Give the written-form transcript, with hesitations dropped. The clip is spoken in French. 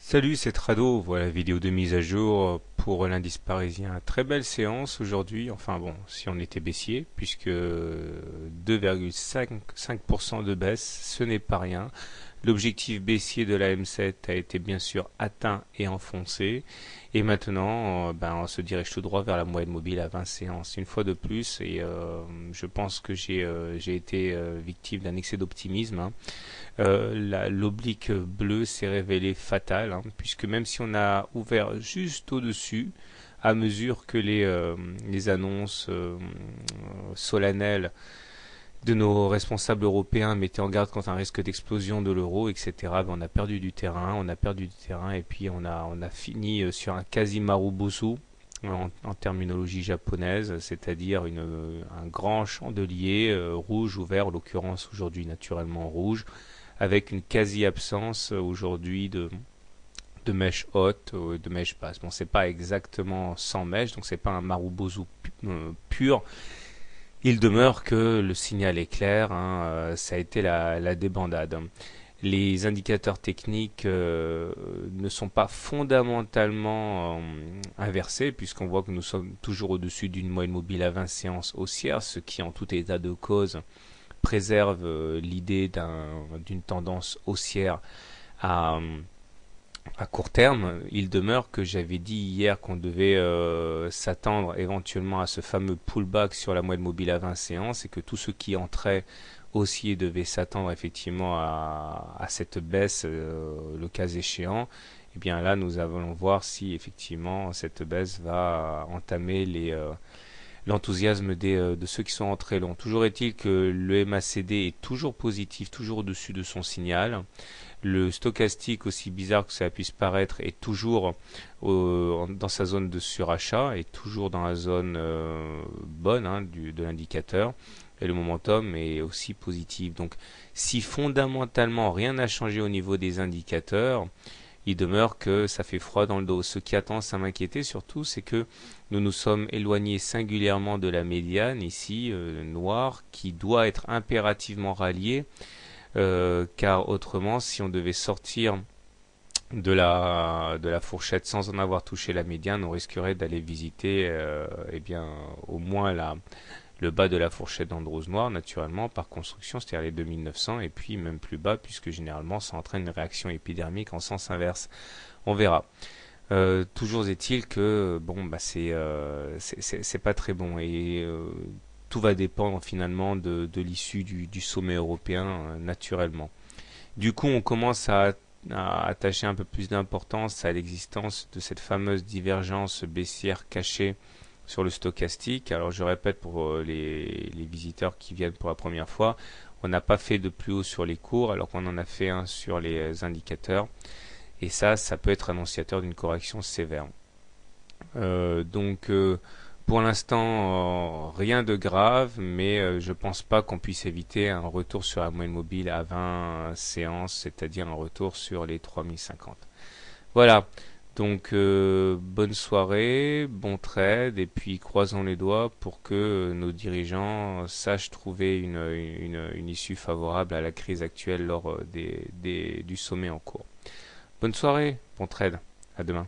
Salut, c'est Trado. Voilà, vidéo de mise à jour pour l'indice parisien. Très belle séance aujourd'hui. Enfin bon, si on était baissier, puisque 2,5% de baisse, ce n'est pas rien. L'objectif baissier de la M7 a été bien sûr atteint et enfoncé. Et maintenant, on se dirige tout droit vers la moyenne mobile à 20 séances. Une fois de plus, et je pense que j'ai été victime d'un excès d'optimisme, hein. L'oblique bleu s'est révélé fatal, hein, puisque même si on a ouvert juste au-dessus, à mesure que les annonces solennelles de nos responsables européens mettaient en garde contre un risque d'explosion de l'euro, etc., on a perdu du terrain, et puis on a fini sur un quasi marubozu en terminologie japonaise, c'est-à-dire un grand chandelier rouge ou vert, en l'occurrence aujourd'hui naturellement rouge, avec une quasi-absence aujourd'hui de mèches hautes, de mèches basses. Bon, c'est pas exactement sans mèches, donc c'est pas un marubozu pur. Il demeure que le signal est clair, hein, ça a été la débandade. Les indicateurs techniques ne sont pas fondamentalement inversés, puisqu'on voit que nous sommes toujours au-dessus d'une moyenne mobile à 20 séances haussières, ce qui en tout état de cause préserve l'idée d'une tendance haussière à, à court terme. Il demeure que j'avais dit hier qu'on devait s'attendre éventuellement à ce fameux pullback sur la moyenne mobile à 20 séances et que tous ceux qui entraient haussier devaient s'attendre effectivement à cette baisse le cas échéant. Et bien là, nous allons voir si effectivement cette baisse va entamer l'enthousiasme de ceux qui sont entrés longs. Toujours est-il que le MACD est toujours positif, toujours au-dessus de son signal. Le stochastique, aussi bizarre que ça puisse paraître, est toujours dans sa zone de surachat, est toujours dans la zone bonne, hein, de l'indicateur. Et le momentum est aussi positif. Donc si fondamentalement rien n'a changé au niveau des indicateurs, il demeure que ça fait froid dans le dos. Ce qui a tendance à m'inquiéter surtout, c'est que nous nous sommes éloignés singulièrement de la médiane ici, noire, qui doit être impérativement ralliée, car autrement, si on devait sortir de la fourchette sans en avoir touché la médiane, on risquerait d'aller visiter au moins le bas de la fourchette d'Andrews noire, naturellement, par construction, c'est-à-dire les 2900, et puis même plus bas, puisque généralement ça entraîne une réaction épidermique en sens inverse. On verra. Toujours est-il que c'est pas très bon, et tout va dépendre finalement de l'issue du sommet européen, naturellement. Du coup, on commence à attacher un peu plus d'importance à l'existence de cette fameuse divergence baissière cachée sur le stochastique. Alors je répète pour les visiteurs qui viennent pour la première fois, on n'a pas fait de plus haut sur les cours alors qu'on en a fait un sur les indicateurs. Et ça peut être annonciateur d'une correction sévère. Pour l'instant, rien de grave, mais je pense pas qu'on puisse éviter un retour sur la moyenne mobile à 20 séances, c'est-à-dire un retour sur les 3050. Voilà. Donc bonne soirée, bon trade, et puis croisons les doigts pour que nos dirigeants sachent trouver une issue favorable à la crise actuelle lors du sommet en cours. Bonne soirée, bon trade, à demain.